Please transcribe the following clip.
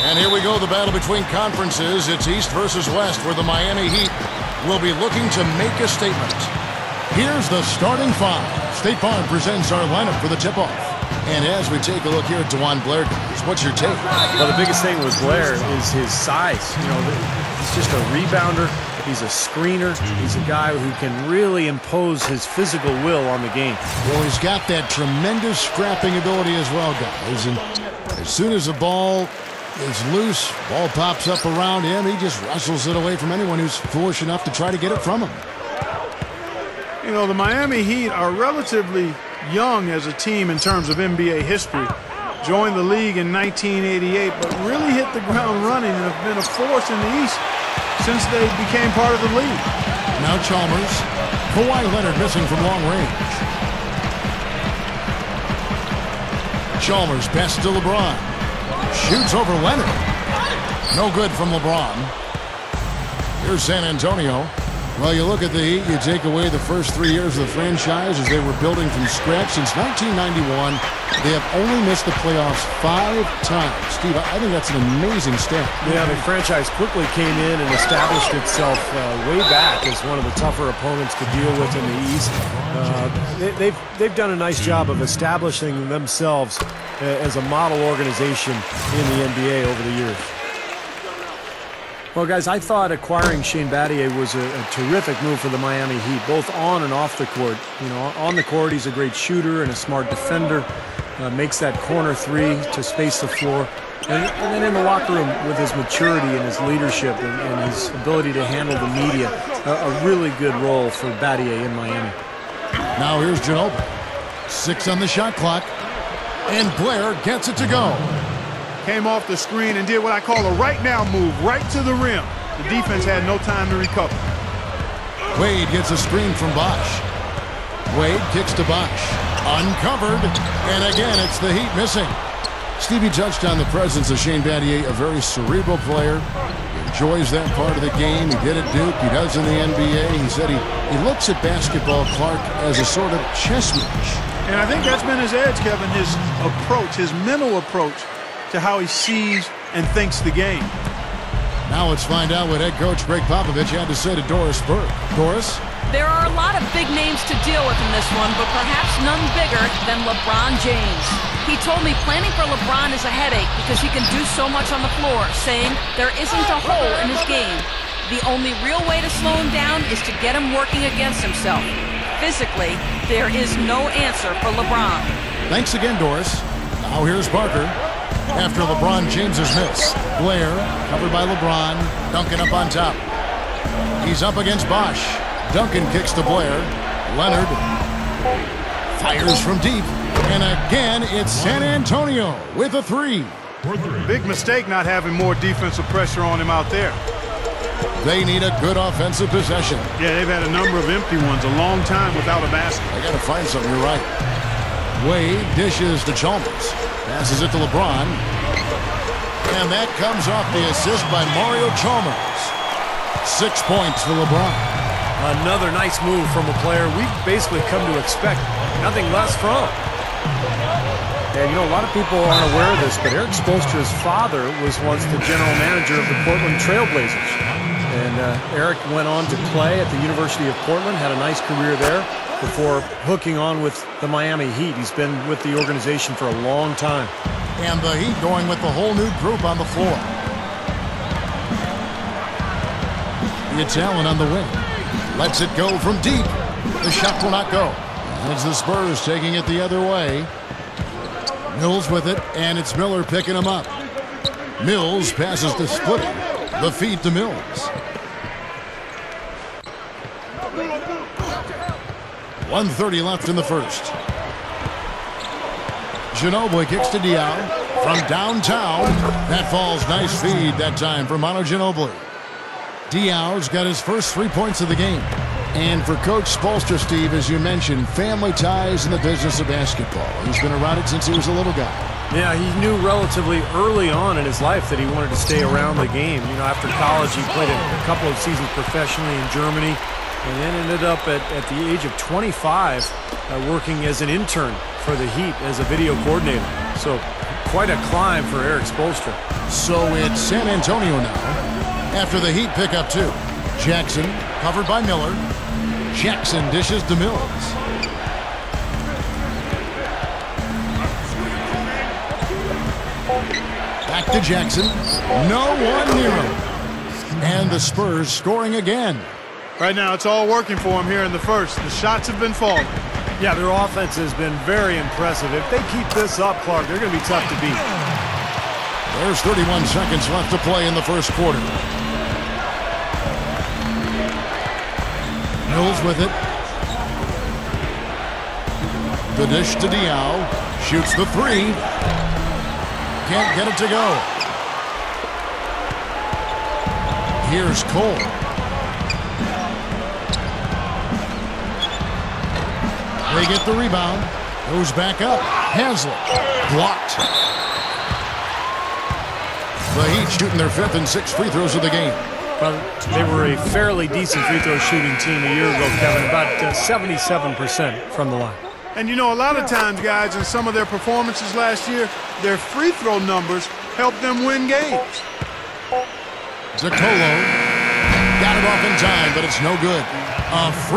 And here we go, the battle between conferences. It's East versus West, where the Miami Heat will be looking to make a statement. Here's the starting five. State Farm presents our lineup for the tip-off. And as we take a look here at DeJuan Blair, what's your take? Well, the biggest thing with Blair is his size. You know, he's just a rebounder. He's a screener. He's a guy who can really impose his physical will on the game. Well, he's got that tremendous scrapping ability as well, guys. And as soon as the ball is loose, ball pops up around him, he just wrestles it away from anyone who's foolish enough to try to get it from him. You know, the Miami Heat are relatively young as a team in terms of NBA history. Joined the league in 1988, but really hit the ground running and have been a force in the East since they became part of the league. Now Chalmers. Kawhi Leonard missing from long range. Chalmers passes to LeBron. Shoots over Leonard. No good from LeBron. Here's San Antonio. Well, you look at the Heat, you take away the first 3 years of the franchise as they were building from scratch. Since 1991, they have only missed the playoffs 5 times. Steve, I think that's an amazing stat. Yeah, the franchise quickly came in and established itself way back as one of the tougher opponents to deal with in the East. They've done a nice job of establishing themselves as a model organization in the NBA over the years. Well, guys, I thought acquiring Shane Battier was a terrific move for the Miami Heat, both on and off the court. You know, on the court, he's a great shooter and a smart defender. Makes that corner three to space the floor. And then in the locker room with his maturity and his leadership and his ability to handle the media, a really good role for Battier in Miami. Now here's Ginobili. 6 on the shot clock. And Blair gets it to go. Came off the screen and did what I call a right now move, right to the rim. The defense had no time to recover. Wade gets a screen from Bosh. Wade kicks to Bosh. Uncovered. And again, it's the Heat missing. Stevie touched on the presence of Shane Battier, a very cerebral player. He enjoys that part of the game. He did at Duke. He does in the NBA. He said he looks at basketball, Clark, as a sort of chess match. And I think that's been his edge, Kevin, his approach, his mental approach to how he sees and thinks the game. Now let's find out what head coach Greg Popovich had to say to Doris Burke. Doris? There are a lot of big names to deal with in this one, but perhaps none bigger than LeBron James. He told me planning for LeBron is a headache because he can do so much on the floor, saying there isn't a hole in his game. The only real way to slow him down is to get him working against himself. Physically, there is no answer for LeBron. Thanks again, Doris. Now here's Parker. After LeBron James's miss, Blair, covered by LeBron, Duncan up on top. He's up against Bosh. Duncan kicks to Blair. Leonard fires from deep. And again, it's San Antonio with a 3. Big mistake not having more defensive pressure on him out there. They need a good offensive possession. Yeah, they've had a number of empty ones, a long time without a basket. They got to find something, you're right. Wade dishes to Chalmers. Passes it to LeBron. And that comes off the assist by Mario Chalmers. 6 points for LeBron. Another nice move from a player we've basically come to expect nothing less from. And, you know, a lot of people aren't aware of this, but Eric Spoelstra's father was once the general manager of the Portland Trail Blazers. And Eric went on to play at the University of Portland, had a nice career there before hooking on with the Miami Heat. He's been with the organization for a long time. And the Heat going with the whole new group on the floor. The Italian on the wing. Lets it go from deep. The shot will not go. And it's the Spurs taking it the other way. Mills with it, and it's Miller picking him up. Mills passes to Splitting. The feed to Mills. 1:30 left in the first. Ginobili kicks to Diaw from downtown. That falls. Nice feed that time for Manu Ginobili. Diaw's got his first 3 points of the game. And for Coach Spoelstra, Steve, as you mentioned, family ties in the business of basketball. He's been around it since he was a little guy. Yeah, he knew relatively early on in his life that he wanted to stay around the game. You know, after college, he played a couple of seasons professionally in Germany, and then ended up at the age of 25 working as an intern for the Heat as a video coordinator. So quite a climb for Eric Spoelstra. So it's San Antonio now. After the Heat pick up 2. Jackson covered by Miller. Jackson dishes to Mills. Back to Jackson. No one near him. And the Spurs scoring again. Right now, it's all working for him here in the first. The shots have been falling. Yeah, their offense has been very impressive. If they keep this up, Clark, they're going to be tough to beat. There's 31 seconds left to play in the first quarter. Mills with it. The dish to Diaw. Shoots the 3. Can't get it to go. Here's Cole. They get the rebound. Goes back up. Haslett. Blocked. The Heat shooting their 5th and 6th free throws of the game. Well, they were a fairly decent free throw shooting team a year ago, Kevin. About 77% from the line. And you know, a lot of times, guys, in some of their performances last year, their free throw numbers helped them win games. Zicolo got it off in time, but it's no good. A free